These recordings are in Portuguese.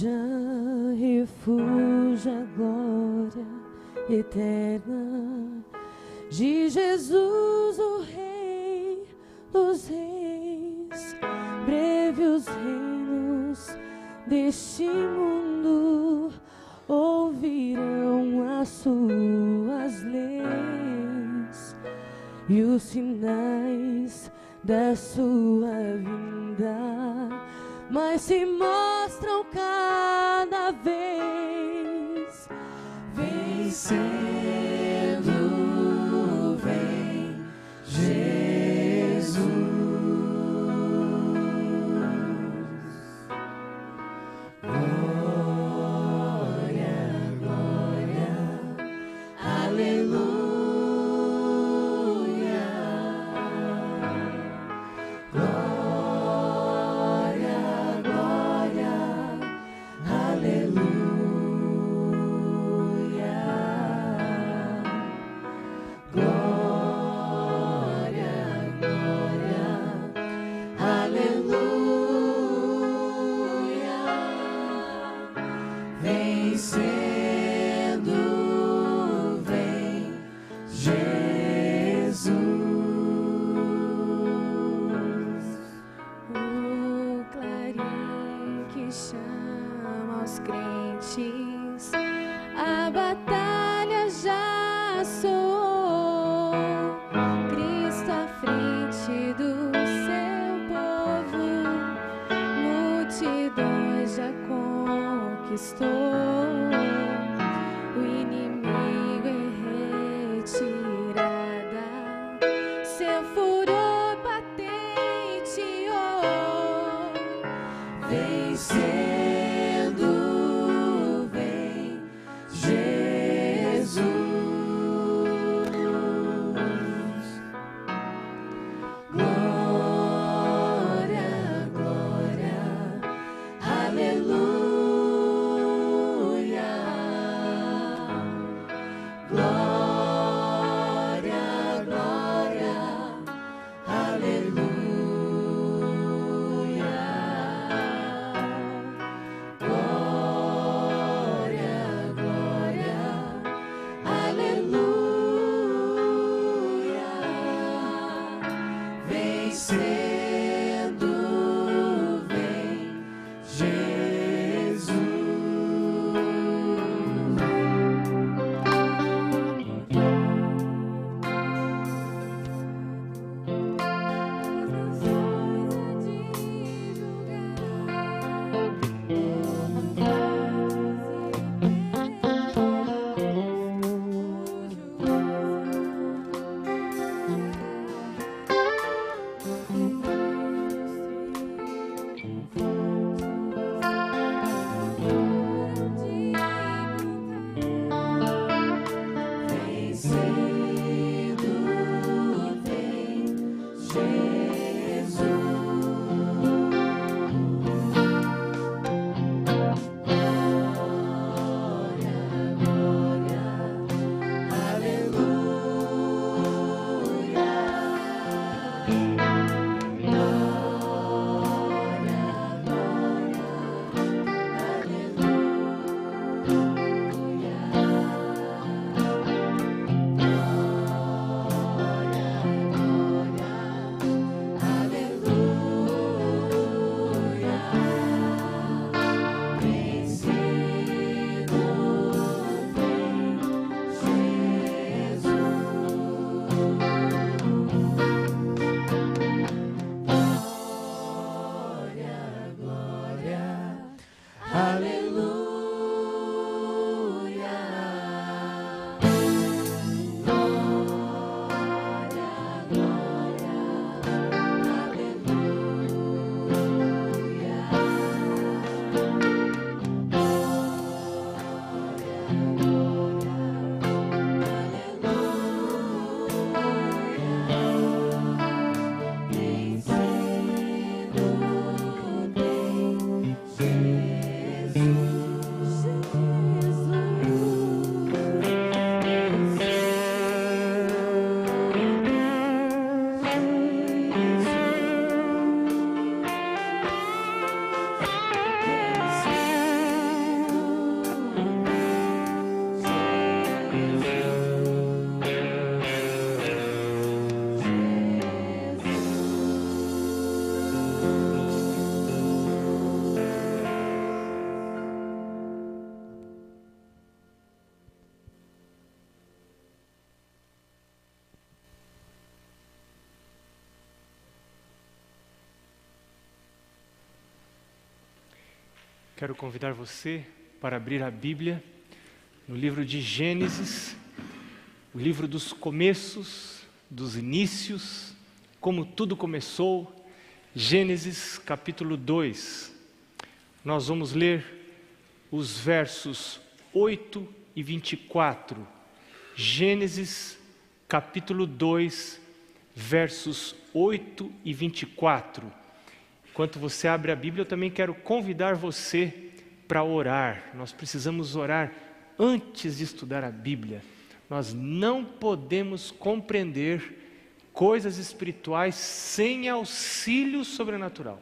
seja refúgio, a glória eterna de Jesus, o Rei dos Reis. Breve os reinos deste mundo ouvirão as suas leis e os sinais da sua vinda, mas se mostram cada vez. Vencendo, vem Jesus. Glória, glória, aleluia. Aleluia. Quero convidar você para abrir a Bíblia no livro de Gênesis, o livro dos começos, dos inícios, como tudo começou. Gênesis capítulo 2. Nós vamos ler os versos 8 e 24. Gênesis capítulo 2, versos 8 e 24. Enquanto você abre a Bíblia, eu também quero convidar você para orar. Nós precisamos orar antes de estudar a Bíblia. Nós não podemos compreender coisas espirituais sem auxílio sobrenatural.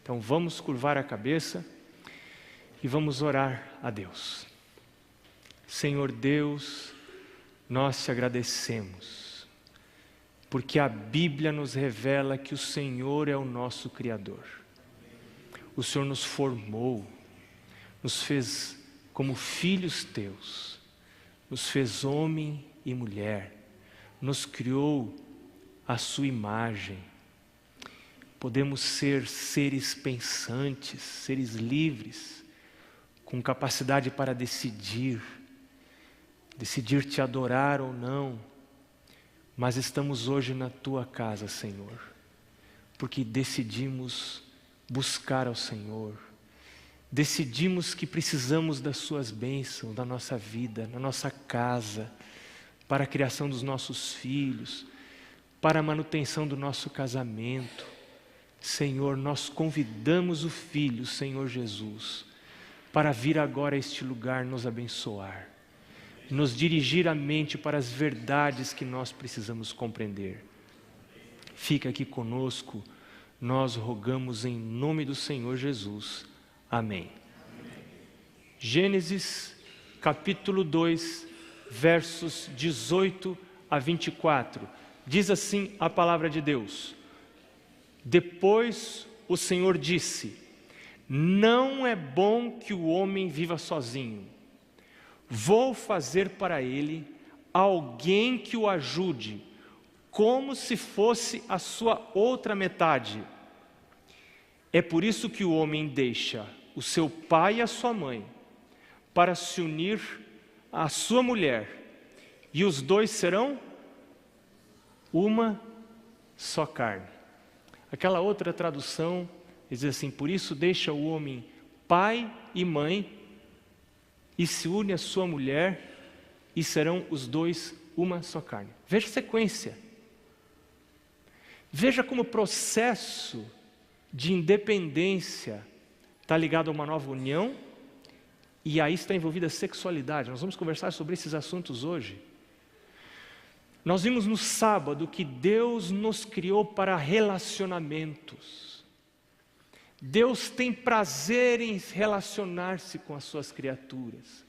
Então vamos curvar a cabeça e vamos orar a Deus. Senhor Deus, nós te agradecemos, porque a Bíblia nos revela que o Senhor é o nosso Criador. O Senhor nos formou, nos fez como filhos teus, nos fez homem e mulher, nos criou à sua imagem. Podemos ser seres pensantes, seres livres, com capacidade para decidir te adorar ou não. Mas estamos hoje na tua casa, Senhor, porque decidimos buscar ao Senhor, decidimos que precisamos das suas bênçãos, da nossa vida, na nossa casa, para a criação dos nossos filhos, para a manutenção do nosso casamento. Senhor, nós convidamos o Filho, Senhor Jesus, para vir agora a este lugar nos abençoar, nos dirigir a mente para as verdades que nós precisamos compreender. Fica aqui conosco, nós rogamos em nome do Senhor Jesus. Amém. Gênesis capítulo 2, versos 18 a 24. Diz assim a palavra de Deus: Depois o Senhor disse: Não é bom que o homem viva sozinho. Vou fazer para ele alguém que o ajude, como se fosse a sua outra metade. É por isso que o homem deixa o seu pai e a sua mãe, para se unir à sua mulher, e os dois serão uma só carne. Aquela outra tradução diz assim: por isso deixa o homem pai e mãe, e se une à sua mulher, e serão os dois uma só carne. Veja a sequência. Veja como o processo de independência está ligado a uma nova união, e aí está envolvida a sexualidade. Nós vamos conversar sobre esses assuntos hoje. Nós vimos no sábado que Deus nos criou para relacionamentos. Deus tem prazer em relacionar-se com as suas criaturas.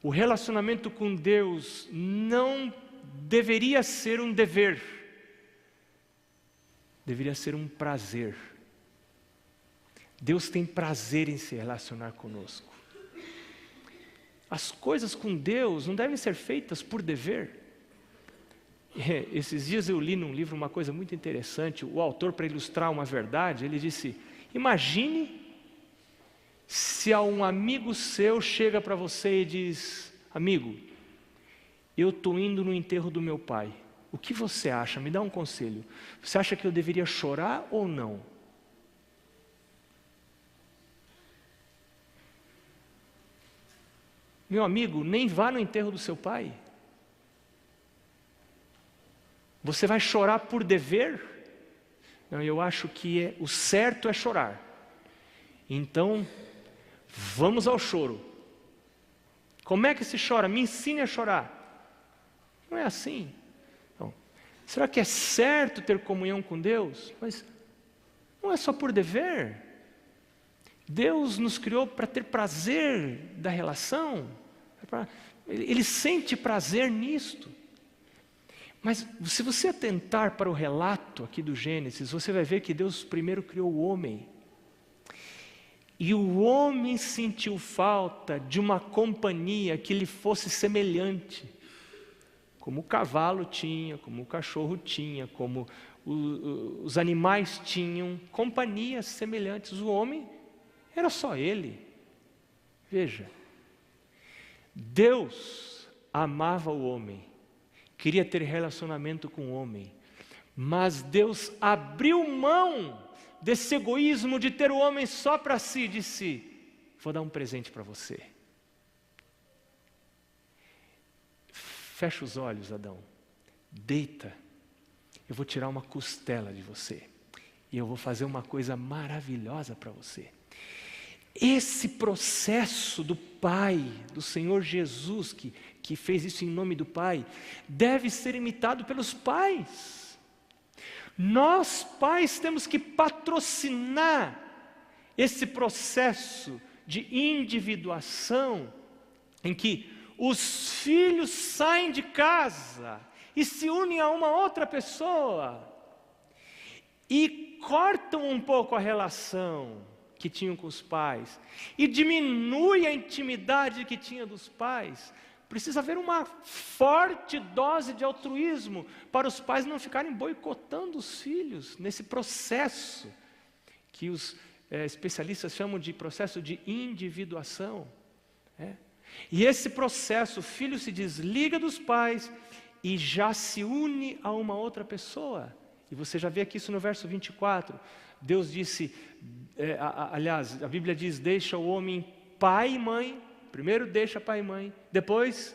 O relacionamento com Deus não deveria ser um dever, deveria ser um prazer. Deus tem prazer em se relacionar conosco. As coisas com Deus não devem ser feitas por dever. Esses dias eu li num livro uma coisa muito interessante. O autor, para ilustrar uma verdade, ele disse: imagine se um amigo seu chega para você e diz: amigo, eu estou indo no enterro do meu pai. O que você acha? Me dá um conselho. Você acha que eu deveria chorar ou não? Meu amigo, nem vá no enterro do seu pai. Você vai chorar por dever? Não, eu acho que o certo é chorar. Então, vamos ao choro. Como é que se chora? Me ensine a chorar. Não é assim. Então, será que é certo ter comunhão com Deus? Mas não é só por dever. Deus nos criou para ter prazer da relação. Ele sente prazer nisto. Mas se você atentar para o relato aqui do Gênesis, você vai ver que Deus primeiro criou o homem. E o homem sentiu falta de uma companhia que lhe fosse semelhante. Como o cavalo tinha, como o cachorro tinha, como os animais tinham companhias semelhantes. O homem era só ele. Veja, Deus amava o homem, queria ter relacionamento com o homem, mas Deus abriu mão desse egoísmo de ter o homem só para si e disse: vou dar um presente para você. Fecha os olhos, Adão, deita, eu vou tirar uma costela de você e eu vou fazer uma coisa maravilhosa para você. Esse processo do Pai, do Senhor Jesus, que fez isso em nome do Pai, deve ser imitado pelos pais. Nós, pais, temos que patrocinar esse processo de individuação, em que os filhos saem de casa e se unem a uma outra pessoa, e cortam um pouco a relação que tinham com os pais, e diminui a intimidade que tinha dos pais. Precisa haver uma forte dose de altruísmo para os pais não ficarem boicotando os filhos nesse processo que os especialistas chamam de processo de individuação. E esse processo, o filho se desliga dos pais e já se une a uma outra pessoa. E você já vê aqui isso no verso 24. Deus disse, aliás, a Bíblia diz: deixa o homem pai e mãe. Primeiro deixa pai e mãe, depois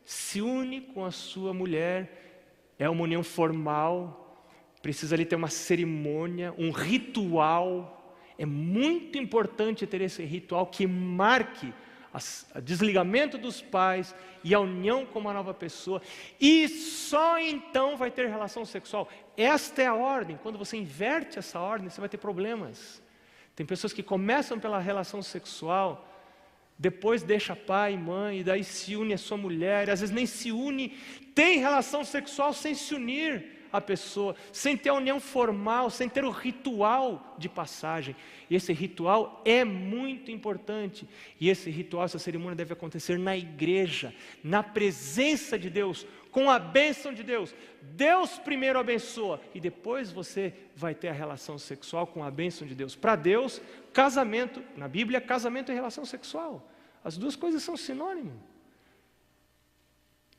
se une com a sua mulher. É uma união formal, precisa ali ter uma cerimônia, um ritual. É muito importante ter esse ritual que marque o desligamento dos pais e a união com uma nova pessoa, e só então vai ter relação sexual. Esta é a ordem. Quando você inverte essa ordem, você vai ter problemas. Tem pessoas que começam pela relação sexual, depois deixa pai e mãe, e daí se une a sua mulher, às vezes nem se une, tem relação sexual sem se unir a pessoa, sem ter a união formal, sem ter o ritual de passagem. E esse ritual é muito importante, e esse ritual, essa cerimônia deve acontecer na igreja, na presença de Deus, com a bênção de Deus. Deus primeiro abençoa, e depois você vai ter a relação sexual com a bênção de Deus. Para Deus, casamento, na Bíblia, casamento e relação sexual, as duas coisas são sinônimo.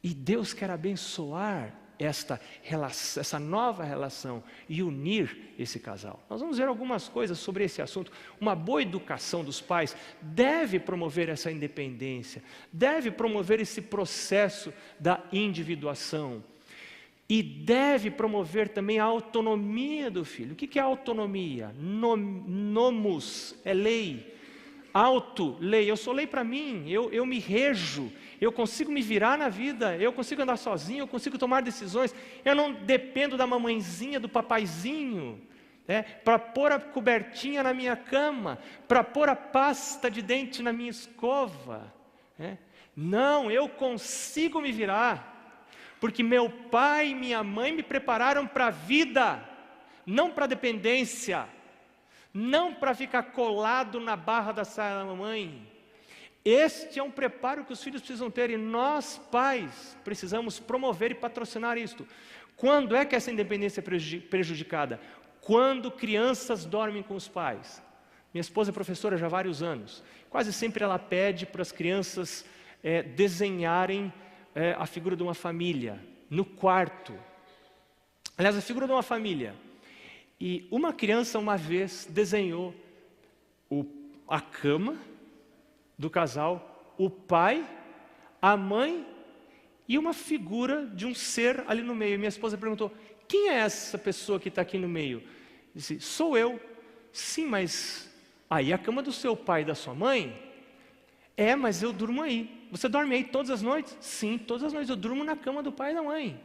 E Deus quer abençoar essa nova relação e unir esse casal. Nós vamos ver algumas coisas sobre esse assunto. Uma boa educação dos pais deve promover essa independência, deve promover esse processo da individuação, e deve promover também a autonomia do filho. O que é autonomia? Nomos é lei. Auto-lei, eu sou lei para mim, eu me rejo, eu consigo me virar na vida, eu consigo andar sozinho, eu consigo tomar decisões, eu não dependo da mamãezinha, do papaizinho, para pôr a cobertinha na minha cama, para pôr a pasta de dente na minha escova. Não, eu consigo me virar, porque meu pai e minha mãe me prepararam para a vida, não para a dependência, não para ficar colado na barra da saia da mamãe. Este é um preparo que os filhos precisam ter, e nós, pais, precisamos promover e patrocinar isto. Quando é que essa independência é prejudicada? Quando crianças dormem com os pais. Minha esposa é professora já há vários anos. Quase sempre ela pede para as crianças desenharem a figura de uma família no quarto. Aliás, a figura de uma família. E uma criança uma vez desenhou a cama do casal, o pai, a mãe e uma figura de um ser ali no meio. E minha esposa perguntou: quem é essa pessoa que está aqui no meio? Disse: sou eu. Sim, mas aí a cama do seu pai e da sua mãe? Mas eu durmo aí. Você dorme aí todas as noites? Sim, todas as noites eu durmo na cama do pai e da mãe.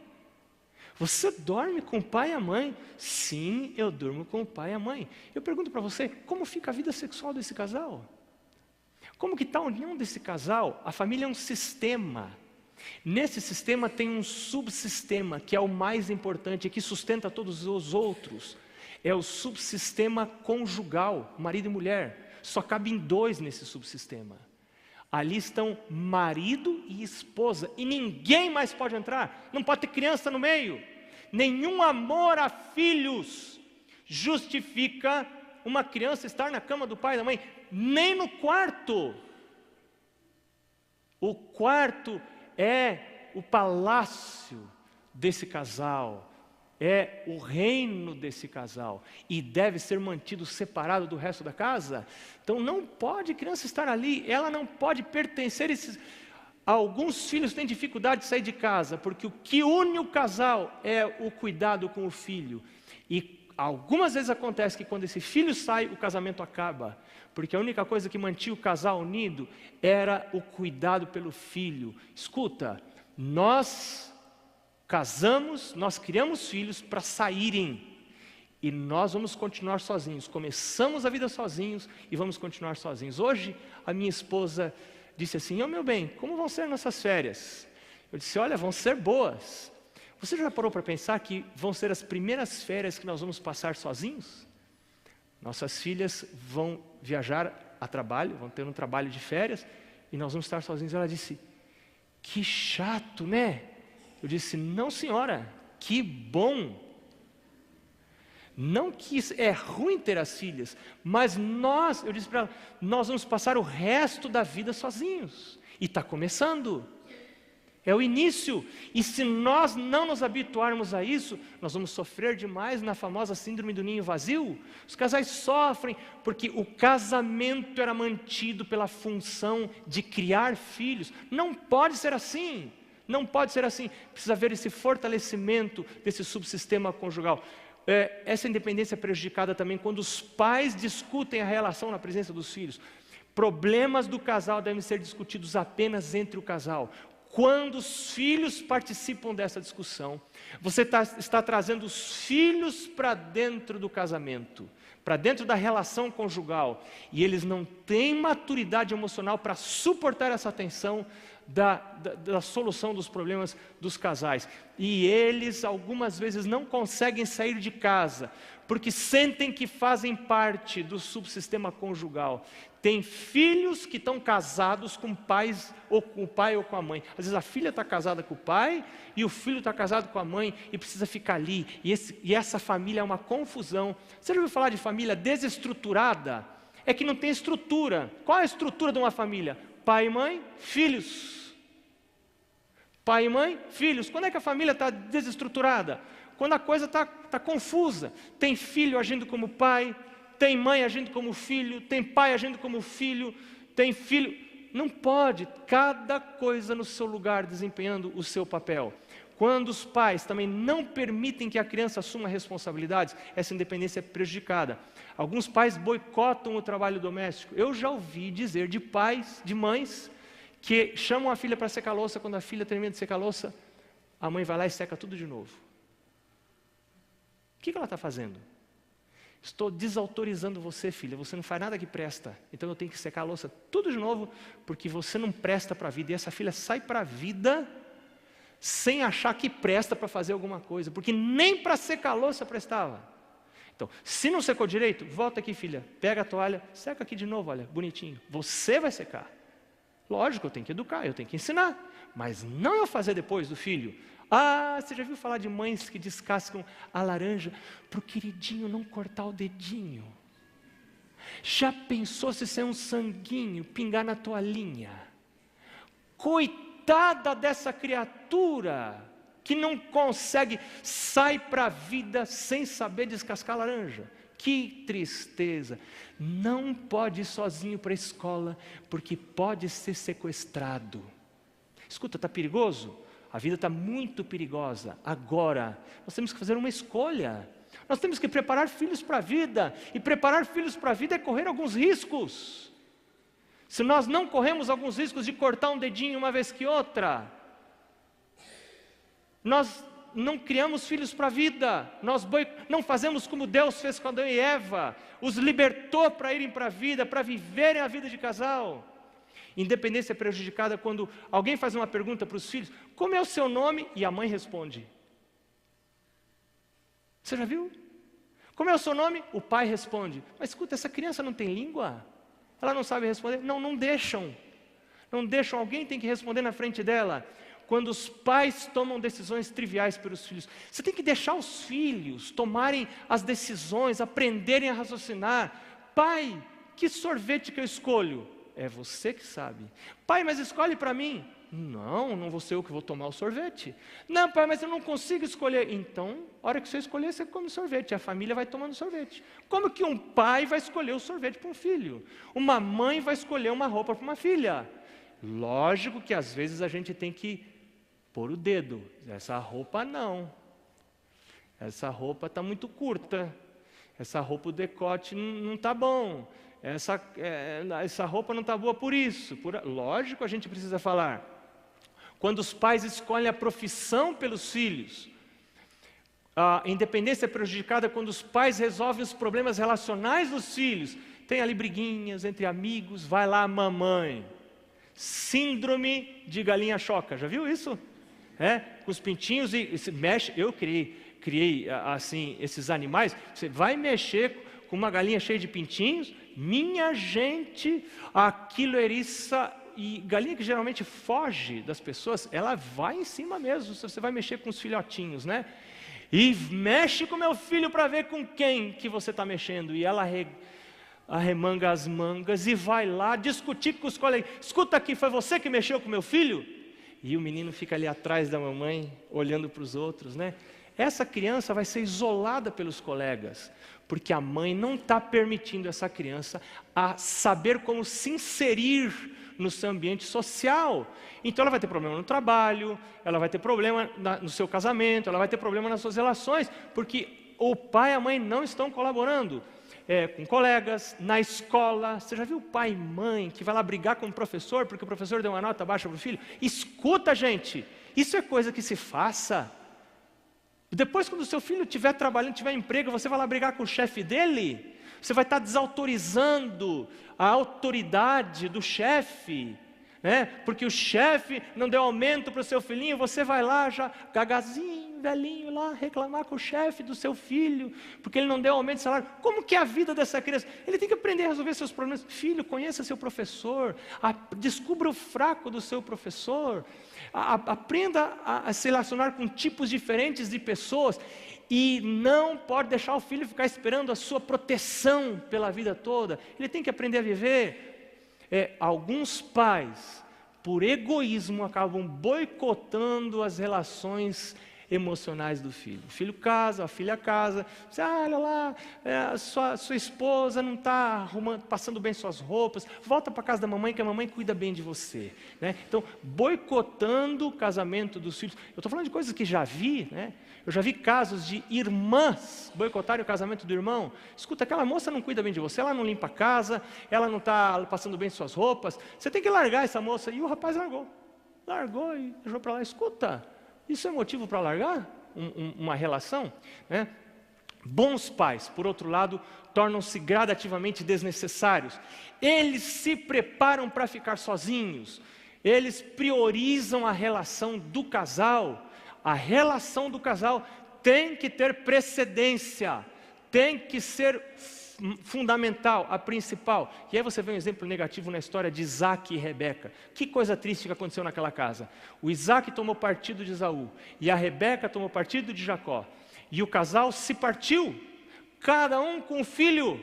Você dorme com o pai e a mãe? Sim, eu durmo com o pai e a mãe. Eu pergunto para você, como fica a vida sexual desse casal? Como que está a união desse casal? A família é um sistema. Nesse sistema tem um subsistema, que é o mais importante, que sustenta todos os outros. É o subsistema conjugal, marido e mulher. Só cabem 2 nesse subsistema. Ali estão marido e esposa, e ninguém mais pode entrar. Não pode ter criança no meio. Nenhum amor a filhos justifica uma criança estar na cama do pai e da mãe, nem no quarto. O quarto é o palácio desse casal, é o reino desse casal, e deve ser mantido separado do resto da casa. Então não pode criança estar ali, ela não pode pertencer a esses... Alguns filhos têm dificuldade de sair de casa, porque o que une o casal é o cuidado com o filho. E algumas vezes acontece que quando esse filho sai, o casamento acaba, porque a única coisa que mantinha o casal unido era o cuidado pelo filho. Escuta, nós casamos, nós criamos filhos para saírem, e nós vamos continuar sozinhos. Começamos a vida sozinhos e vamos continuar sozinhos. Hoje a minha esposa disse assim: meu bem, como vão ser nossas férias? Eu disse: olha, vão ser boas. Você já parou para pensar que vão ser as primeiras férias que nós vamos passar sozinhos? Nossas filhas vão viajar a trabalho, vão ter um trabalho de férias, e nós vamos estar sozinhos. Ela disse: que chato, né? Eu disse: não, senhora, que bom. Não que é ruim ter as filhas, mas eu disse para ela, nós vamos passar o resto da vida sozinhos. E está começando. É o início. E se nós não nos habituarmos a isso, nós vamos sofrer demais na famosa síndrome do ninho vazio. Os casais sofrem porque o casamento era mantido pela função de criar filhos. Não pode ser assim. Não pode ser assim. Precisa haver esse fortalecimento desse subsistema conjugal. Essa independência é prejudicada também quando os pais discutem a relação na presença dos filhos. Problemas do casal devem ser discutidos apenas entre o casal. Quando os filhos participam dessa discussão, você está trazendo os filhos para dentro do casamento, para dentro da relação conjugal, e eles não têm maturidade emocional para suportar essa tensão da solução dos problemas dos casais. E eles algumas vezes não conseguem sair de casa, porque sentem que fazem parte do subsistema conjugal. Tem filhos que estão casados com pais, ou com o pai ou com a mãe. Às vezes a filha está casada com o pai, e o filho está casado com a mãe, e precisa ficar ali. E essa família é uma confusão. Você já ouviu falar de família desestruturada? É que não tem estrutura. Qual é a estrutura de uma família? Pai e mãe, filhos. Pai e mãe, filhos. Quando é que a família está desestruturada? Quando a coisa está confusa. Tem filho agindo como pai, tem mãe agindo como filho, tem pai agindo como filho, tem filho. Não pode, cada coisa no seu lugar, desempenhando o seu papel. Quando os pais também não permitem que a criança assuma responsabilidades, essa independência é prejudicada. Alguns pais boicotam o trabalho doméstico. Eu já ouvi dizer de pais, de mães, que chamam a filha para secar a louça. Quando a filha termina de secar a louça, a mãe vai lá e seca tudo de novo. O que ela está fazendo? Estou desautorizando você, filha, você não faz nada que presta, então eu tenho que secar a louça tudo de novo, porque você não presta para a vida. E essa filha sai para a vida sem achar que presta para fazer alguma coisa, porque nem para secar a louça prestava. Então, se não secou direito, volta aqui, filha, pega a toalha, seca aqui de novo, olha, bonitinho, você vai secar. Lógico, eu tenho que educar, eu tenho que ensinar, mas não eu fazer depois do filho. Ah, você já viu falar de mães que descascam a laranja para o queridinho não cortar o dedinho? Já pensou se sair um sanguinho, pingar na toalhinha? Coitada dessa criatura que não consegue, sai para a vida sem saber descascar a laranja. Que tristeza. Não pode ir sozinho para a escola, porque pode ser sequestrado. Escuta, está perigoso? A vida está muito perigosa. Agora, nós temos que fazer uma escolha. Nós temos que preparar filhos para a vida. E preparar filhos para a vida é correr alguns riscos. Se nós não corremos alguns riscos de cortar um dedinho uma vez que outra, nós não criamos filhos para a vida. Nós não fazemos como Deus fez com Adão e Eva. Os libertou para irem para a vida, para viverem a vida de casal. Independência é prejudicada quando alguém faz uma pergunta para os filhos: como é o seu nome? E a mãe responde. Você já viu? Como é o seu nome? O pai responde. Mas escuta, essa criança não tem língua? Ela não sabe responder? Não deixam. Não deixam, alguém tem que responder na frente dela. Quando os pais tomam decisões triviais pelos filhos, você tem que deixar os filhos tomarem as decisões, aprenderem a raciocinar. Pai, que sorvete que eu escolho? É você que sabe. Pai, mas escolhe para mim. Não vou ser eu que vou tomar o sorvete. Não, pai, mas eu não consigo escolher. Então, a hora que você escolher, você come sorvete. A família vai tomando sorvete. Como que um pai vai escolher o sorvete para um filho? Uma mãe vai escolher uma roupa para uma filha? Lógico que às vezes a gente tem que pôr o dedo. Essa roupa não. Essa roupa está muito curta. Essa roupa, o decote não está bom. Essa roupa não está boa por isso. Lógico, a gente precisa falar. Quando os pais escolhem a profissão pelos filhos, a independência é prejudicada quando os pais resolvem os problemas relacionais dos filhos. Tem ali briguinhas entre amigos, vai lá a mamãe. Síndrome de galinha choca, já viu isso? Com os pintinhos e se mexe. Eu criei assim esses animais. Você vai mexer com uma galinha cheia de pintinhos, minha gente, aquilo é eriça. E galinha que geralmente foge das pessoas, ela vai em cima mesmo. Você vai mexer com os filhotinhos, né? E mexe com meu filho para ver com quem que você está mexendo. E ela arremanga as mangas e vai lá discutir com os colegas. Escuta aqui, foi você que mexeu com meu filho? E o menino fica ali atrás da mamãe, olhando para os outros, né? Essa criança vai ser isolada pelos colegas, porque a mãe não está permitindo essa criança a saber como se inserir no seu ambiente social. Então ela vai ter problema no trabalho, ela vai ter problema no seu casamento, ela vai ter problema nas suas relações, porque o pai e a mãe não estão colaborando. Com colegas, na escola. Você já viu pai e mãe que vai lá brigar com o professor porque o professor deu uma nota baixa para o filho? Escuta, gente, isso é coisa que se faça. Depois, quando o seu filho estiver trabalhando, tiver emprego, você vai lá brigar com o chefe dele? Você vai estar desautorizando a autoridade do chefe, né? Porque o chefe não deu aumento para o seu filhinho, você vai lá já, gagazinho, velhinho lá, reclamar com o chefe do seu filho, porque ele não deu aumento de salário. Como que é a vida dessa criança? Ele tem que aprender a resolver seus problemas. Filho, conheça seu professor, descubra o fraco do seu professor, aprenda a se relacionar com tipos diferentes de pessoas. E não pode deixar o filho ficar esperando a sua proteção pela vida toda. Ele tem que aprender a viver. Alguns pais, por egoísmo, acabam boicotando as relações emocionais do filho. O filho casa, a filha casa. Você, olha lá, sua esposa não está passando bem suas roupas. Volta para a casa da mamãe, que a mamãe cuida bem de você, né? Então, boicotando o casamento dos filhos. Eu estou falando de coisas que já vi, né? Eu já vi casos de irmãs boicotarem o casamento do irmão. Escuta, aquela moça não cuida bem de você, ela não limpa a casa, ela não está passando bem suas roupas. Você tem que largar essa moça. E o rapaz largou e deixou para lá. Escuta, isso é motivo para largar uma relação, né? Bons pais, por outro lado, tornam-se gradativamente desnecessários. Eles se preparam para ficar sozinhos. Eles priorizam a relação do casal. A relação do casal tem que ter precedência, tem que ser fundamental, a principal. E aí você vê um exemplo negativo na história de Isaac e Rebeca. Que coisa triste que aconteceu naquela casa. O Isaac tomou partido de Esaú e a Rebeca tomou partido de Jacó. E o casal se partiu, cada um com um filho.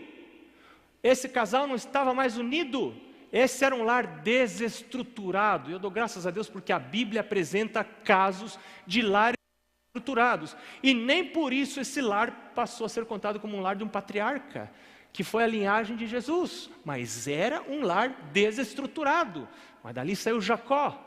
Esse casal não estava mais unido. Esse era um lar desestruturado. Eu dou graças a Deus porque a Bíblia apresenta casos de lares estruturados. E nem por isso esse lar passou a ser contado como um lar de um patriarca, que foi a linhagem de Jesus. Mas era um lar desestruturado. Mas dali saiu Jacó.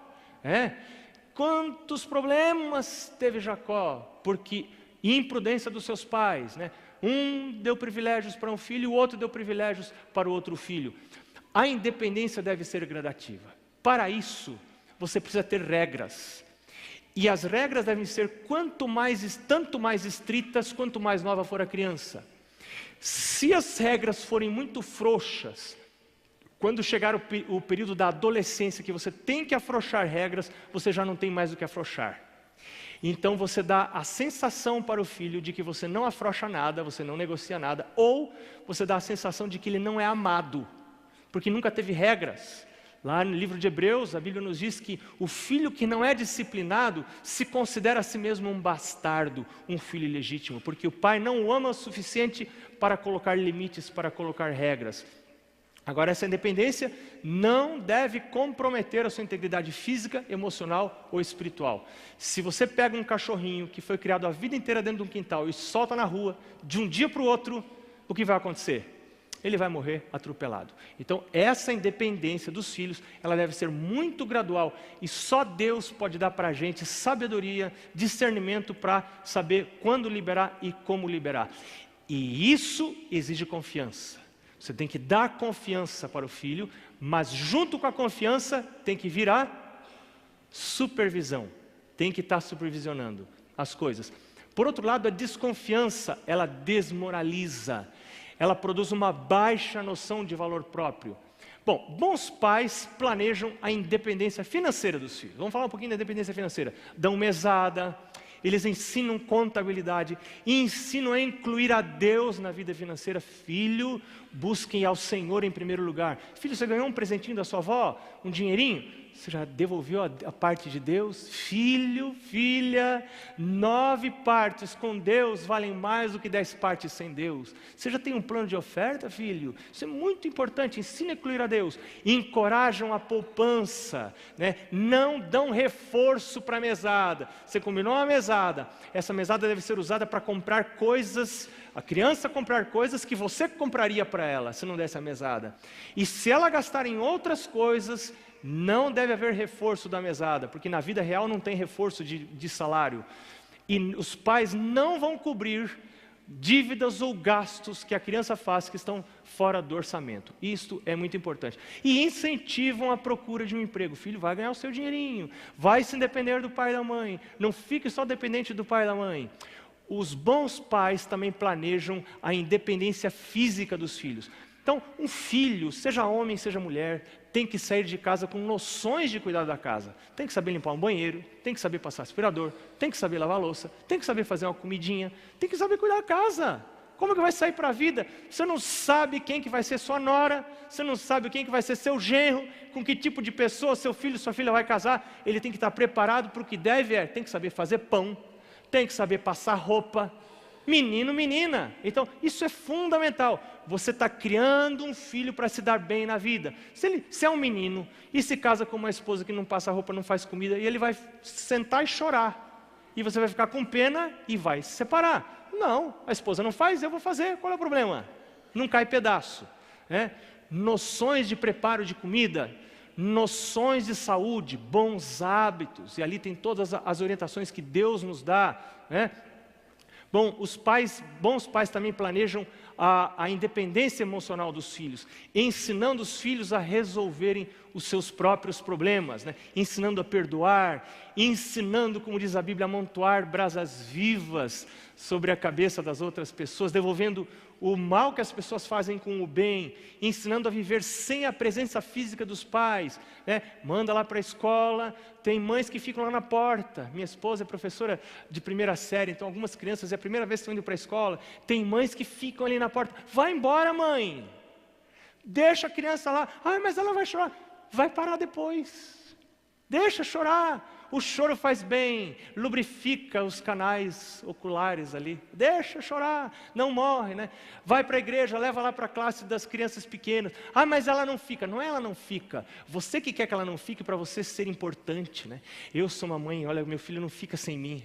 Quantos problemas teve Jacó? Porque imprudência dos seus pais, né? Um deu privilégios para um filho, o outro deu privilégios para o outro filho. A independência deve ser gradativa. Para isso, você precisa ter regras. E as regras devem ser tanto mais estritas, quanto mais nova for a criança. Se as regras forem muito frouxas, Quando chegar o período da adolescência, que você tem que afrouxar regras, você já não tem mais o que afrouxar. Então você dá a sensação para o filho de que você não afrouxa nada, você não negocia nada, ou você dá a sensação de que ele não é amado, porque nunca teve regras. Lá no livro de Hebreus, a Bíblia nos diz que o filho que não é disciplinado se considera a si mesmo um bastardo, um filho ilegítimo, porque o pai não o ama o suficiente para colocar limites, para colocar regras. Agora, essa independência não deve comprometer a sua integridade física, emocional ou espiritual. Se você pega um cachorrinho que foi criado a vida inteira dentro de um quintal e solta na rua, de um dia para o outro, o que vai acontecer? Ele vai morrer atropelado. Então, essa independência dos filhos, ela deve ser muito gradual. E só Deus pode dar para a gente sabedoria, discernimento para saber quando liberar e como liberar. E isso exige confiança. Você tem que dar confiança para o filho, mas junto com a confiança tem que vir a supervisão. Tem que estar supervisionando as coisas. Por outro lado, a desconfiança, ela desmoraliza. Ela produz uma baixa noção de valor próprio. Bom, bons pais planejam a independência financeira dos filhos. Vamos falar um pouquinho da independência financeira. Dão mesada, eles ensinam contabilidade, e ensinam a incluir a Deus na vida financeira. Filho, busquem ao Senhor em primeiro lugar. Filho, você ganhou um presentinho da sua avó? Um dinheirinho? Você já devolveu a parte de Deus? Filho, filha, 9 partes com Deus valem mais do que 10 partes sem Deus. Você já tem um plano de oferta, filho? Isso é muito importante. Ensina a incluir a Deus. Encorajam a poupança, né? Não dão reforço para a mesada. Você combinou uma mesada. Essa mesada deve ser usada para comprar coisas, a criança comprar coisas que você compraria para ela, se não desse a mesada. E se ela gastar em outras coisas, não deve haver reforço da mesada, porque na vida real não tem reforço de salário. E os pais não vão cobrir dívidas ou gastos que a criança faz que estão fora do orçamento. Isto é muito importante. E incentivam a procura de um emprego. O filho vai ganhar o seu dinheirinho, vai se depender do pai e da mãe. Não fique só dependente do pai e da mãe. Os bons pais também planejam a independência física dos filhos. Então, um filho, seja homem, seja mulher, tem que sair de casa com noções de cuidar da casa. Tem que saber limpar um banheiro, tem que saber passar aspirador, tem que saber lavar louça, tem que saber fazer uma comidinha, tem que saber cuidar da casa. Como que vai sair para a vida? Você não sabe quem que vai ser sua nora, você não sabe quem que vai ser seu genro, com que tipo de pessoa seu filho, sua filha vai casar. Ele tem que estar preparado para o que deve, tem que saber fazer pão, tem que saber passar roupa. Menino, menina. Então, isso é fundamental. Você está criando um filho para se dar bem na vida. Se é um menino e se casa com uma esposa que não passa roupa, não faz comida, e ele vai sentar e chorar. E você vai ficar com pena e vai se separar. Não, a esposa não faz, eu vou fazer. Qual é o problema? Não cai pedaço. Né? Noções de preparo de comida, noções de saúde, bons hábitos. E ali tem todas as orientações que Deus nos dá, né? Bom, bons pais também planejam a independência emocional dos filhos, ensinando os filhos a resolverem os seus próprios problemas, né? Ensinando a perdoar, ensinando, como diz a Bíblia, a amontoar brasas vivas sobre a cabeça das outras pessoas, devolvendo o mal que as pessoas fazem com o bem, ensinando a viver sem a presença física dos pais, né? Manda lá para a escola, tem mães que ficam lá na porta. Minha esposa é professora de 1ª série, então algumas crianças é a primeira vez que estão indo para a escola, tem mães que ficam ali na porta. Vai embora, mãe, deixa a criança lá. Mas ela vai chorar. Vai parar depois, deixa chorar. O choro faz bem, lubrifica os canais oculares ali. Deixa chorar, não morre, né? Vai para a igreja, leva lá para a classe das crianças pequenas. Mas ela não fica. Não é ela não fica. Você que quer que ela não fique para você ser importante, né? Eu sou uma mãe, olha, meu filho não fica sem mim.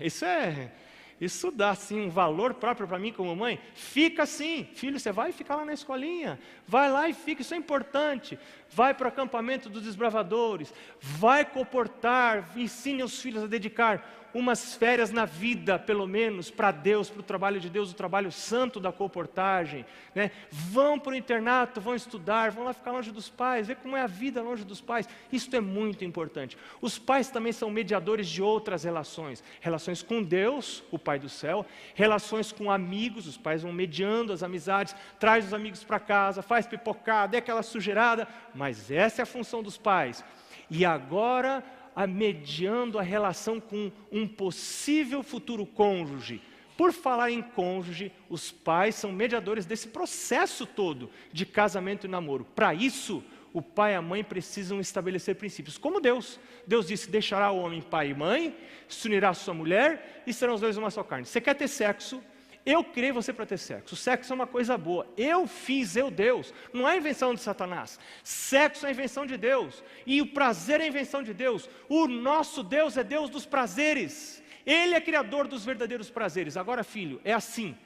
Isso dá assim um valor próprio para mim como mãe. Fica assim, filho, você vai ficar lá na escolinha, vai lá e fica, isso é importante. Vai para o acampamento dos desbravadores, vai comportar, ensine os filhos a dedicar umas férias na vida, pelo menos, para Deus, para o trabalho de Deus, o trabalho santo da comportagem, né? Vão para o internato, vão estudar, vão lá ficar longe dos pais, ver como é a vida longe dos pais. Isso é muito importante. Os pais também são mediadores de outras relações, relações com Deus, o Pai Pai do céu, relações com amigos, os pais vão mediando as amizades, traz os amigos para casa, faz pipocada, é aquela sujeirada, mas essa é a função dos pais. E agora, mediando a relação com um possível futuro cônjuge. Por falar em cônjuge, os pais são mediadores desse processo todo de casamento e namoro. Para isso, o pai e a mãe precisam estabelecer princípios. Como Deus. Deus disse, deixará o homem pai e mãe, se unirá à sua mulher e serão os dois uma só carne. Você quer ter sexo? Eu criei você para ter sexo. O sexo é uma coisa boa. Eu fiz, eu Deus. Não é invenção de Satanás. Sexo é invenção de Deus. E o prazer é invenção de Deus. O nosso Deus é Deus dos prazeres. Ele é criador dos verdadeiros prazeres. Agora, filho, é assim.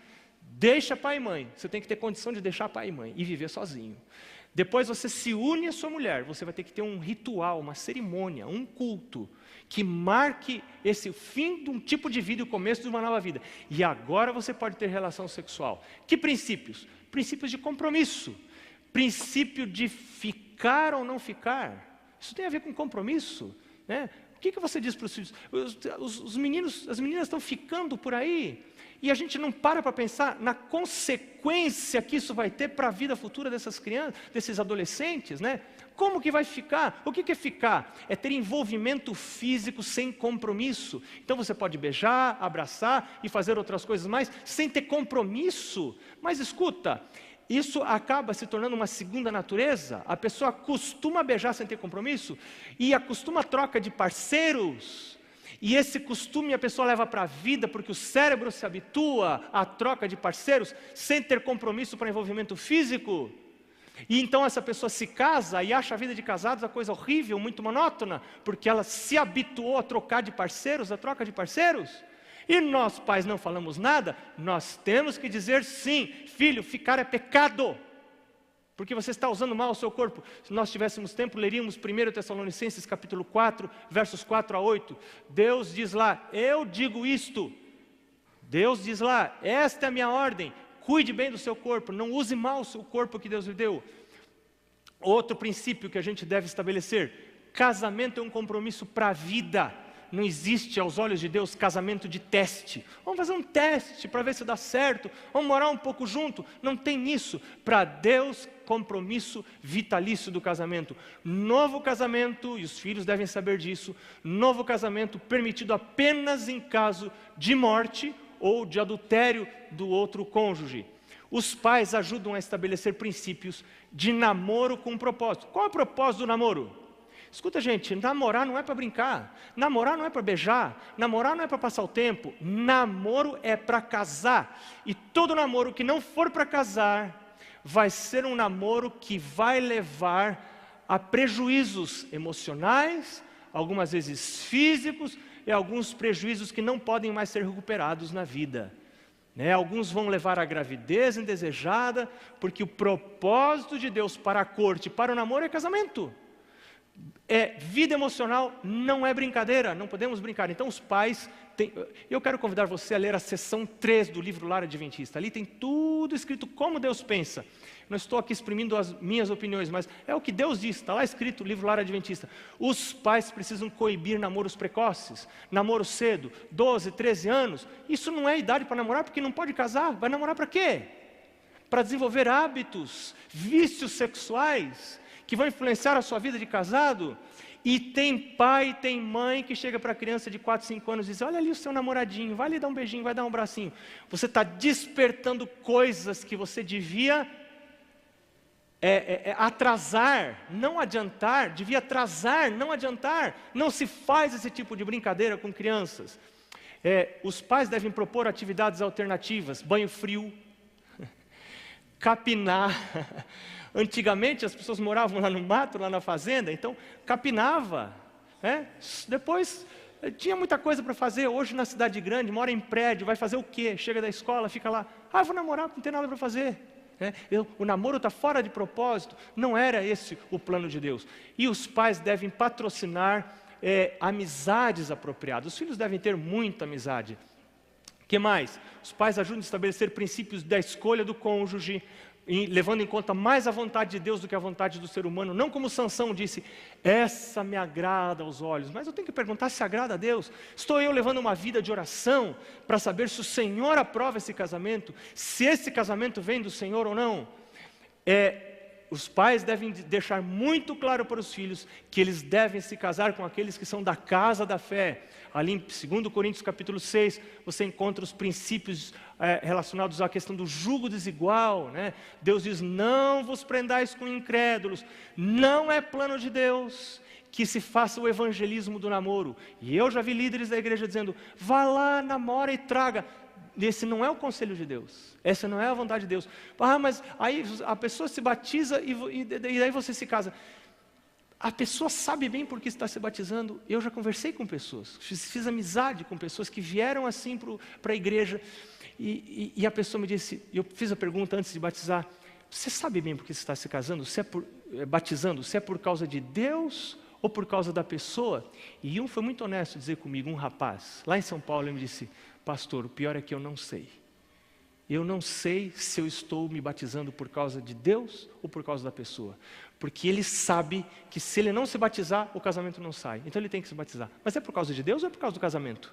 Deixa pai e mãe. Você tem que ter condição de deixar pai e mãe e viver sozinho. Depois você se une à sua mulher, você vai ter que ter um ritual, uma cerimônia, um culto, que marque esse fim de um tipo de vida e o começo de uma nova vida. E agora você pode ter relação sexual. Que princípios? Princípios de compromisso. Princípio de ficar ou não ficar. Isso tem a ver com compromisso, né? O que você diz para os filhos? Os meninos, as meninas estão ficando por aí. E a gente não para pensar na consequência que isso vai ter para a vida futura dessas crianças, desses adolescentes, né? Como que vai ficar? O que é ficar? É ter envolvimento físico sem compromisso. Então você pode beijar, abraçar e fazer outras coisas mais, sem ter compromisso. Mas escuta, isso acaba se tornando uma segunda natureza. A pessoa acostuma a beijar sem ter compromisso e acostuma a troca de parceiros. E esse costume a pessoa leva para a vida, porque o cérebro se habitua à troca de parceiros sem ter compromisso para envolvimento físico. E então essa pessoa se casa e acha a vida de casados uma coisa horrível, muito monótona, porque ela se habituou a trocar de parceiros, a troca de parceiros. E nós pais não falamos nada, nós temos que dizer sim, filho, ficar é pecado. Porque você está usando mal o seu corpo. Se nós tivéssemos tempo, leríamos 1 Tessalonicenses capítulo 4, versos 4 a 8. Deus diz lá, eu digo isto. Deus diz lá, esta é a minha ordem. Cuide bem do seu corpo, não use mal o seu corpo que Deus lhe deu. Outro princípio que a gente deve estabelecer. Casamento é um compromisso para a vida. Não existe aos olhos de Deus casamento de teste. Vamos fazer um teste para ver se dá certo. Vamos morar um pouco junto. Não tem isso. Para Deus, compromisso vitalício do casamento. Novo casamento, e os filhos devem saber disso, novo casamento permitido apenas em caso de morte ou de adultério do outro cônjuge. Os pais ajudam a estabelecer princípios de namoro com propósito. Qual é o propósito do namoro? Escuta, gente, namorar não é para brincar, namorar não é para beijar, namorar não é para passar o tempo, namoro é para casar. E todo namoro que não for para casar, vai ser um namoro que vai levar a prejuízos emocionais, algumas vezes físicos, e alguns prejuízos que não podem mais ser recuperados na vida. Alguns vão levar à gravidez indesejada, porque o propósito de Deus para a corte, para o namoro é casamento. Vida emocional não é brincadeira, não podemos brincar. Então os pais eu quero convidar você a ler a seção 3 do livro Lar Adventista. Ali tem tudo escrito como Deus pensa. Não estou aqui exprimindo as minhas opiniões, mas é o que Deus diz, está lá escrito o livro Lar Adventista. Os pais precisam coibir namoros precoces, namoro cedo, 12, 13 anos. Isso não é idade para namorar, porque não pode casar. Vai namorar para quê? Para desenvolver hábitos, vícios sexuais que vão influenciar a sua vida de casado. E tem pai, tem mãe que chega para a criança de 4, 5 anos e diz, olha ali o seu namoradinho, vai lhe dar um beijinho, vai dar um bracinho. Você está despertando coisas que você devia atrasar, não adiantar, devia atrasar, não adiantar. Não se faz esse tipo de brincadeira com crianças. Os pais devem propor atividades alternativas, banho frio, capinar. Antigamente as pessoas moravam lá no mato, lá na fazenda, então capinava. Depois tinha muita coisa para fazer. Hoje na cidade grande, mora em prédio, vai fazer o quê? Chega da escola, fica lá, vou namorar, não tem nada para fazer. O namoro está fora de propósito. Não era esse o plano de Deus. E os pais devem patrocinar amizades apropriadas. Os filhos devem ter muita amizade. O que mais? Os pais ajudam a estabelecer princípios da escolha do cônjuge, levando em conta mais a vontade de Deus do que a vontade do ser humano, não como Sansão disse, essa me agrada aos olhos, mas eu tenho que perguntar se agrada a Deus. Estou eu levando uma vida de oração para saber se o Senhor aprova esse casamento, se esse casamento vem do Senhor ou não? Os pais devem deixar muito claro para os filhos que eles devem se casar com aqueles que são da casa da fé. Ali em 2 Coríntios capítulo 6, você encontra os princípios relacionados à questão do jugo desigual, né? Deus diz, não vos prendais com incrédulos, não é plano de Deus que se faça o evangelismo do namoro. E eu já vi líderes da igreja dizendo, vá lá, namora e traga. Esse não é o conselho de Deus, essa não é a vontade de Deus. Mas aí a pessoa se batiza e daí você se casa. A pessoa sabe bem por que está se batizando. Eu já conversei com pessoas, fiz amizade com pessoas que vieram assim para a igreja e a pessoa me disse, eu fiz a pergunta antes de batizar, você sabe bem por que você está se casando? Batizando, se é por causa de Deus ou por causa da pessoa? E um foi muito honesto dizer comigo, um rapaz, lá em São Paulo, ele me disse, pastor, o pior é que eu não sei. Eu não sei se eu estou me batizando por causa de Deus ou por causa da pessoa. Porque ele sabe que se ele não se batizar, o casamento não sai. Então ele tem que se batizar. Mas é por causa de Deus ou é por causa do casamento?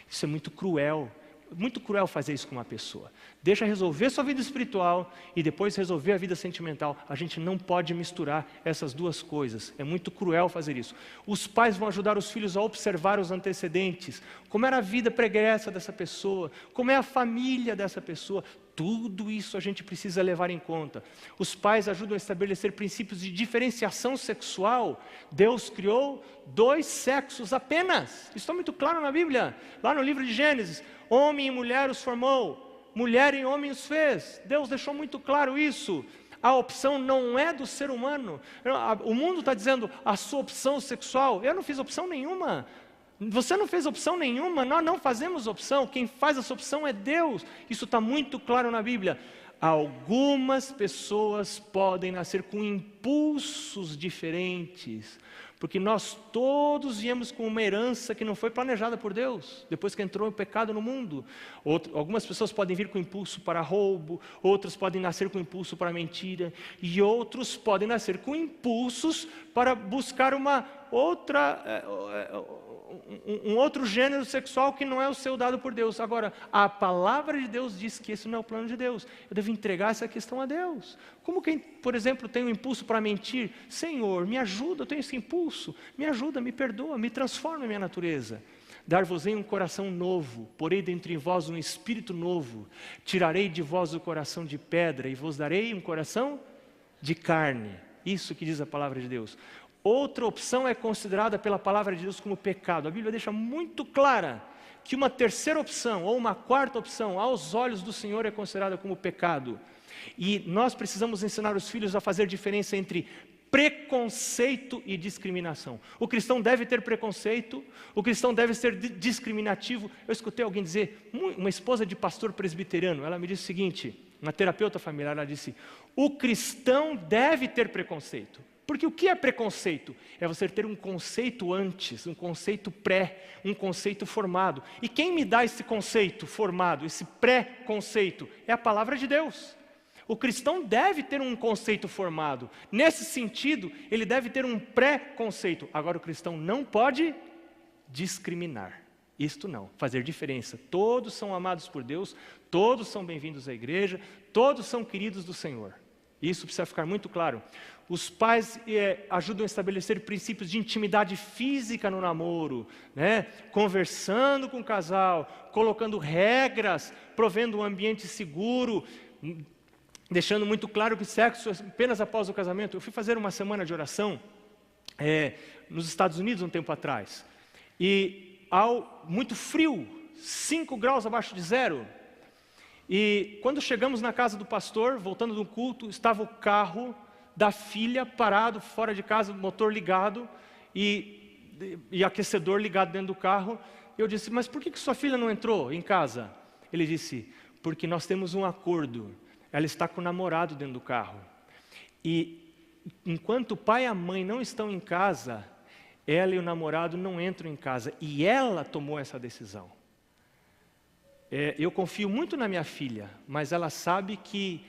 Isso é muito cruel. Muito cruel fazer isso com uma pessoa. Deixa resolver sua vida espiritual e depois resolver a vida sentimental. A gente não pode misturar essas duas coisas. É muito cruel fazer isso. Os pais vão ajudar os filhos a observar os antecedentes. Como era a vida pregressa dessa pessoa. Como é a família dessa pessoa. Tudo isso a gente precisa levar em conta. Os pais ajudam a estabelecer princípios de diferenciação sexual. Deus criou 2 sexos apenas. Isso está muito claro na Bíblia. Lá no livro de Gênesis. Homem e mulher os formou, mulher e homem os fez. Deus deixou muito claro isso. A opção não é do ser humano. O mundo está dizendo a sua opção sexual. Eu não fiz opção nenhuma. Você não fez opção nenhuma, nós não fazemos opção. Quem faz essa opção é Deus. Isso está muito claro na Bíblia. Algumas pessoas podem nascer com impulsos diferentes, porque nós todos viemos com uma herança que não foi planejada por Deus, depois que entrou o pecado no mundo. Algumas pessoas podem vir com impulso para roubo, outras podem nascer com impulso para mentira, e outros podem nascer com impulsos para buscar um outro gênero sexual que não é o seu dado por Deus. Agora, a palavra de Deus diz que esse não é o plano de Deus. Eu devo entregar essa questão a Deus. Como quem, por exemplo, tem um impulso para mentir, Senhor, me ajuda, eu tenho esse impulso, me ajuda, me perdoa, me transforma a minha natureza. Dar-vos-ei um coração novo, porei dentre vós um espírito novo, tirarei de vós o coração de pedra e vos darei um coração de carne. Isso que diz a palavra de Deus. Outra opção é considerada pela palavra de Deus como pecado. A Bíblia deixa muito clara que uma terceira opção ou uma quarta opção aos olhos do Senhor é considerada como pecado. E nós precisamos ensinar os filhos a fazer diferença entre preconceito e discriminação. O cristão deve ter preconceito, o cristão deve ser discriminativo. Eu escutei alguém dizer, uma esposa de pastor presbiteriano, ela me disse o seguinte, uma terapeuta familiar, ela disse, o cristão deve ter preconceito. Porque o que é preconceito? É você ter um conceito antes, um conceito pré, um conceito formado. E quem me dá esse conceito formado, esse pré-conceito? É a palavra de Deus. O cristão deve ter um conceito formado. Nesse sentido, ele deve ter um pré-conceito. Agora, o cristão não pode discriminar. Isto não, fazer diferença. Todos são amados por Deus, todos são bem-vindos à igreja, todos são queridos do Senhor. Isso precisa ficar muito claro. Os pais ajudam a estabelecer princípios de intimidade física no namoro, né? Conversando com o casal, colocando regras, provendo um ambiente seguro, deixando muito claro que sexo é apenas após o casamento. Eu fui fazer uma semana de oração nos Estados Unidos um tempo atrás. E muito frio, 5 graus abaixo de zero. E quando chegamos na casa do pastor, voltando do culto, estava o carro da filha parado fora de casa, motor ligado e aquecedor ligado dentro do carro. Eu disse, mas por que sua filha não entrou em casa? Ele disse, porque nós temos um acordo, ela está com o namorado dentro do carro. E enquanto o pai e a mãe não estão em casa, ela e o namorado não entram em casa. E ela tomou essa decisão. Eu confio muito na minha filha, mas ela sabe que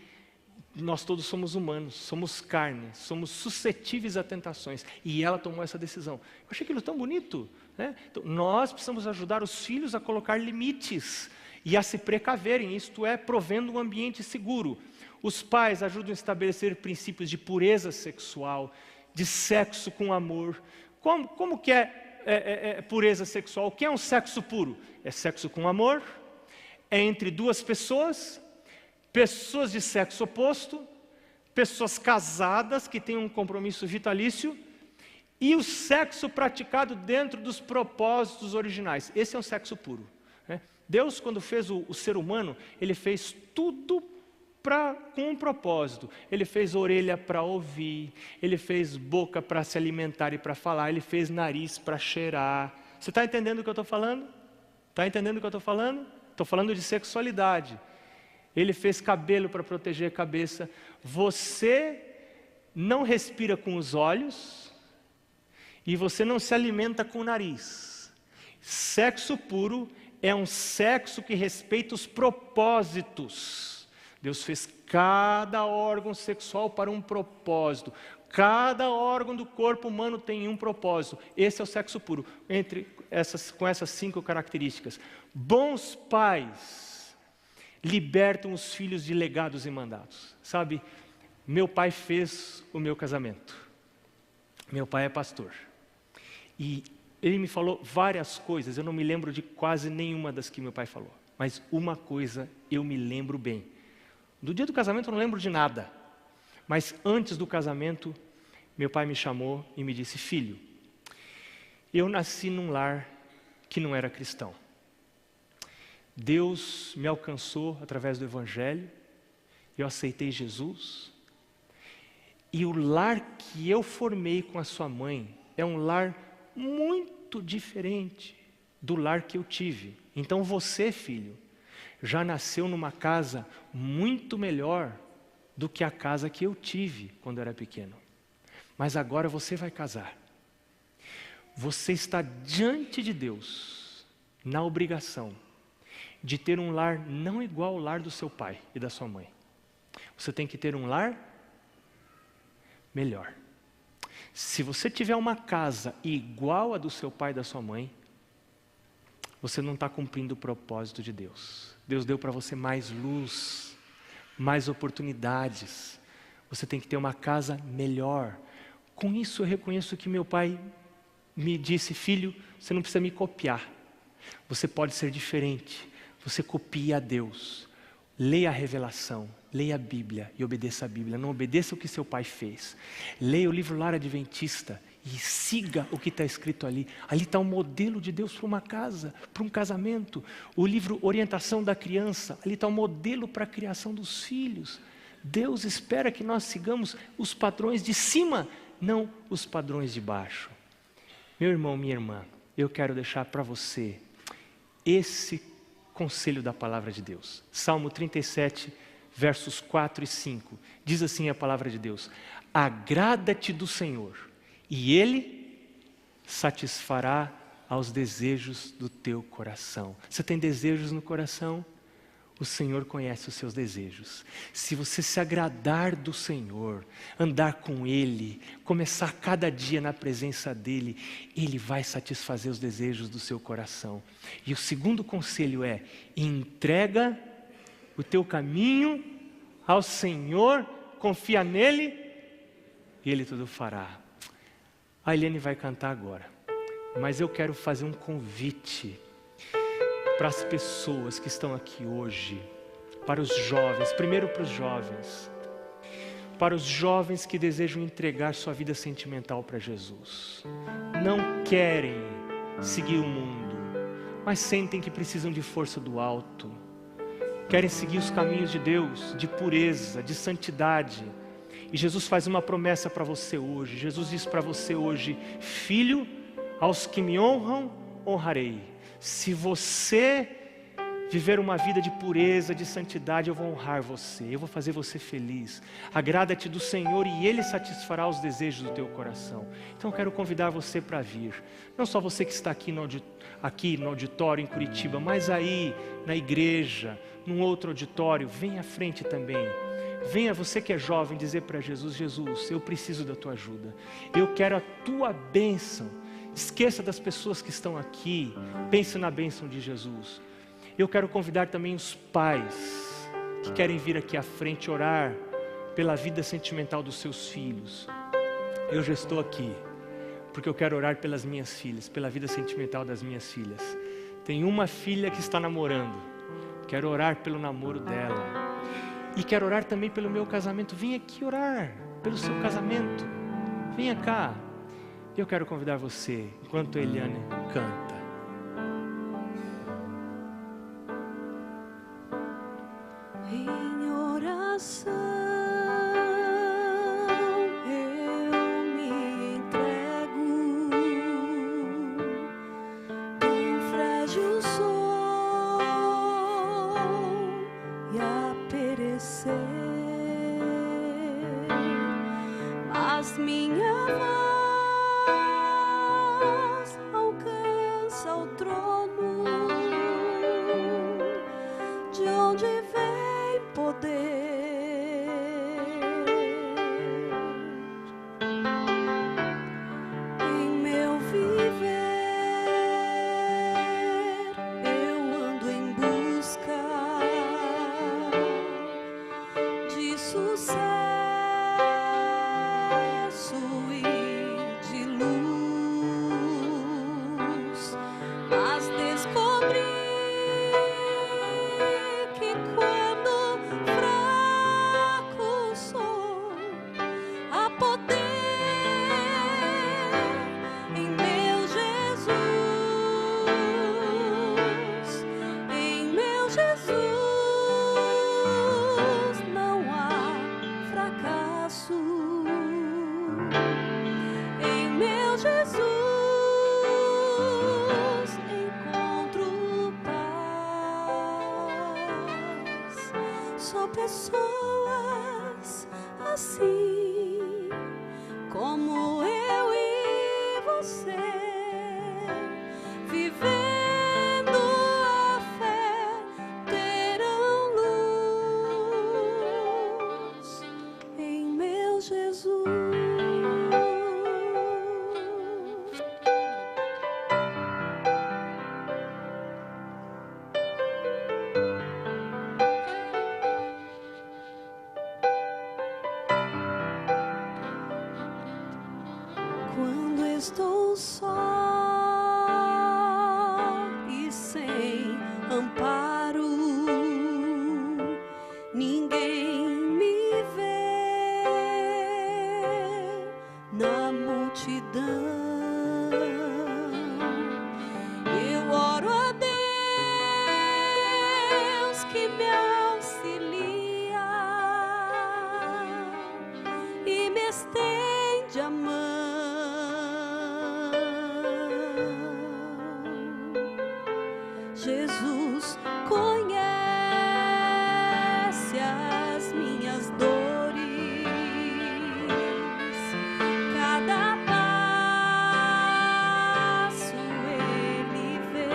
nós todos somos humanos, somos carne, somos suscetíveis a tentações. E ela tomou essa decisão. Eu achei aquilo tão bonito, né? Então, nós precisamos ajudar os filhos a colocar limites e a se precaverem, isto é, provendo um ambiente seguro. Os pais ajudam a estabelecer princípios de pureza sexual, de sexo com amor. Como que é pureza sexual? O que é um sexo puro? É sexo com amor, é entre duas pessoas de sexo oposto, pessoas casadas que têm um compromisso vitalício, e o sexo praticado dentro dos propósitos originais. Esse é um sexo puro, né? Deus, quando fez o ser humano, Ele fez tudo com um propósito. Ele fez orelha para ouvir, Ele fez boca para se alimentar e para falar, Ele fez nariz para cheirar. Você está entendendo o que eu estou falando? Está entendendo o que eu estou falando? Estou falando de sexualidade. Ele fez cabelo para proteger a cabeça. Você não respira com os olhos e você não se alimenta com o nariz. Sexo puro é um sexo que respeita os propósitos. Deus fez cada órgão sexual para um propósito. Cada órgão do corpo humano tem um propósito. Esse é o sexo puro, com essas 5 características. Bons pais libertam os filhos de legados e mandatos. Sabe, meu pai fez o meu casamento. Meu pai é pastor. E ele me falou várias coisas, eu não me lembro de quase nenhuma das que meu pai falou. Mas uma coisa eu me lembro bem. Do dia do casamento eu não lembro de nada. Mas antes do casamento, meu pai me chamou e me disse: filho, eu nasci num lar que não era cristão. Deus me alcançou através do Evangelho, eu aceitei Jesus, e o lar que eu formei com a sua mãe é um lar muito diferente do lar que eu tive. Então você, filho, já nasceu numa casa muito melhor do que a casa que eu tive quando eu era pequeno. Mas agora você vai casar. Você está diante de Deus na obrigação de ter um lar não igual ao lar do seu pai e da sua mãe. Você tem que ter um lar melhor. Se você tiver uma casa igual a do seu pai e da sua mãe, você não está cumprindo o propósito de Deus. Deus deu para você mais luz, mais oportunidades. Você tem que ter uma casa melhor. Com isso eu reconheço que meu pai me disse: filho, você não precisa me copiar. Você pode ser diferente. Você copia a Deus. Leia a revelação, leia a Bíblia e obedeça a Bíblia. Não obedeça o que seu pai fez. Leia o livro Lar Adventista e siga o que está escrito ali. Ali está o modelo de Deus para uma casa, para um casamento. O livro Orientação da Criança, ali está o modelo para a criação dos filhos. Deus espera que nós sigamos os padrões de cima, não os padrões de baixo. Meu irmão, minha irmã, eu quero deixar para você esse conselho da palavra de Deus. Salmo 37, versos 4 e 5. Diz assim a palavra de Deus: agrada-te do Senhor, e Ele satisfará aos desejos do teu coração. Você tem desejos no coração? O Senhor conhece os seus desejos. Se você se agradar do Senhor, andar com Ele, começar cada dia na presença dEle, Ele vai satisfazer os desejos do seu coração. E o segundo conselho é: entrega o teu caminho ao Senhor, confia nele e Ele tudo fará. A Eliane vai cantar agora, mas eu quero fazer um convite para as pessoas que estão aqui hoje, para os jovens, primeiro para os jovens que desejam entregar sua vida sentimental para Jesus. Não querem seguir o mundo, mas sentem que precisam de força do alto. Querem seguir os caminhos de Deus, de pureza, de santidade. E Jesus faz uma promessa para você hoje. Jesus diz para você hoje: filho, aos que me honram, honrarei. Se você viver uma vida de pureza, de santidade, eu vou honrar você, eu vou fazer você feliz. Agrada-te do Senhor e Ele satisfará os desejos do teu coração. Então eu quero convidar você para vir. Não só você que está aqui no auditório em Curitiba, mas aí na igreja, num outro auditório, vem à frente também. Venha você que é jovem dizer para Jesus: Jesus, eu preciso da tua ajuda, eu quero a tua bênção. Esqueça das pessoas que estão aqui, pense na bênção de Jesus. Eu quero convidar também os pais que querem vir aqui à frente orar pela vida sentimental dos seus filhos. Eu já estou aqui porque eu quero orar pelas minhas filhas, pela vida sentimental das minhas filhas. Tem uma filha que está namorando, quero orar pelo namoro dela. E quero orar também pelo meu casamento. Vem aqui orar pelo seu casamento. Venha cá. Eu quero convidar você, enquanto a Eliane canta. Em oração eu me entrego, tão frágil sou e a perecer, mas minha voz alcança o trono, de onde vem poder. Em meu viver eu ando em busca de sucesso e de luz, mas descobri que quando fraco sou, há poder em meu Jesus. Em meu Jesus não há fracasso. Em meu Jesus encontro paz. Só pessoas assim como eu e você, vivendo a fé, terão luz em meu Jesus. Quando estou só e sem amparo, ninguém me vê na multidão. Eu oro a Deus que me auxilia e me estende a mão. Jesus conhece as minhas dores, cada passo Ele vê,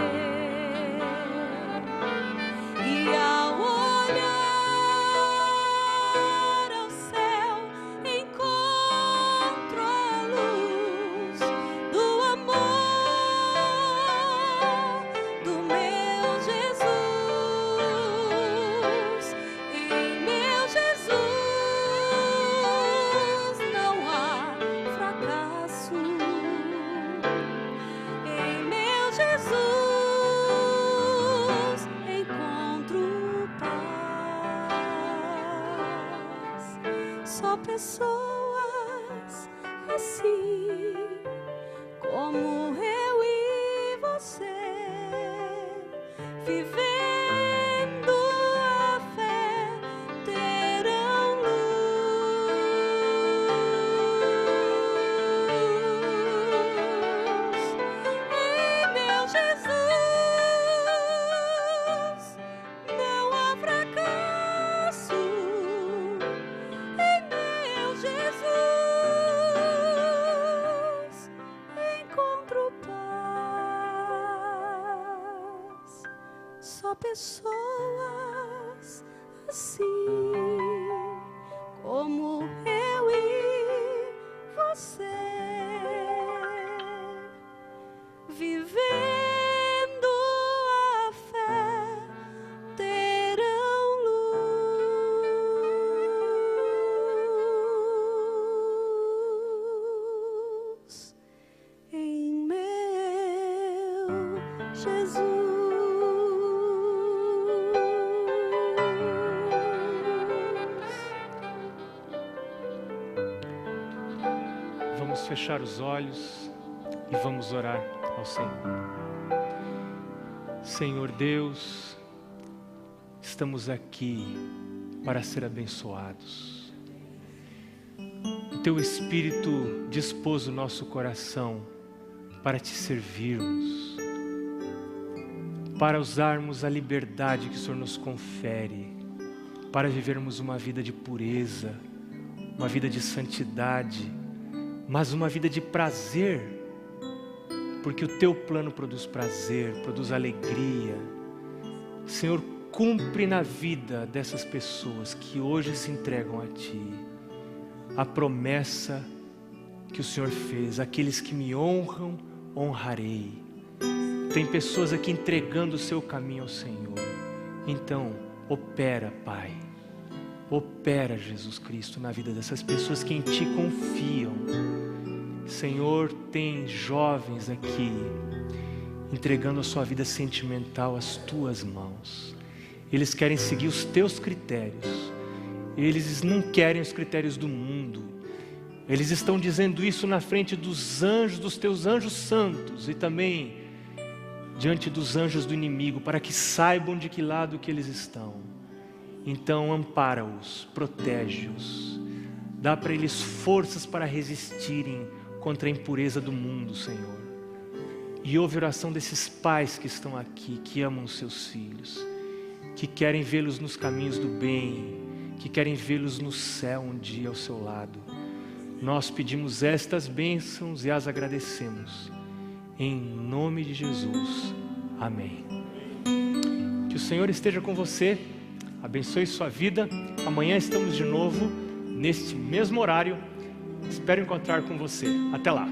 e ao olhar ao céu encontro a luz do amor do meu Jesus. Em meu Jesus não há fracasso. Em meu Jesus encontro paz. Só pessoas assim como eu e você, vivendo a fé, terão luz. Em meu Jesus não há fracasso. Em meu Jesus encontro paz. Só pessoas assim como eu e você, vivendo a fé, terão luz em meu Jesus. Vamos fechar os olhos e vamos orar ao Senhor. Senhor Deus, estamos aqui para ser abençoados. O Teu Espírito dispôs o nosso coração para Te servirmos, para usarmos a liberdade que o Senhor nos confere, para vivermos uma vida de pureza, uma vida de santidade, mas uma vida de prazer, porque o Teu plano produz prazer, produz alegria. Senhor, cumpre na vida dessas pessoas que hoje se entregam a Ti a promessa que o Senhor fez: aqueles que me honram, honrarei. Tem pessoas aqui entregando o seu caminho ao Senhor. Então, opera, Pai. Opera, Jesus Cristo, na vida dessas pessoas que em Ti confiam. Senhor, tem jovens aqui entregando a sua vida sentimental às Tuas mãos. Eles querem seguir os Teus critérios. Eles não querem os critérios do mundo. Eles estão dizendo isso na frente dos anjos, dos Teus anjos santos, e também diante dos anjos do inimigo, para que saibam de que lado que eles estão. Então ampara-os, protege-os, dá para eles forças para resistirem contra a impureza do mundo, Senhor. E ouve a oração desses pais que estão aqui, que amam os seus filhos, que querem vê-los nos caminhos do bem, que querem vê-los no céu um dia ao seu lado. Nós pedimos estas bênçãos e as agradecemos. Em nome de Jesus. Amém. Que o Senhor esteja com você. Abençoe sua vida. Amanhã estamos de novo, neste mesmo horário. Espero encontrar com você. Até lá.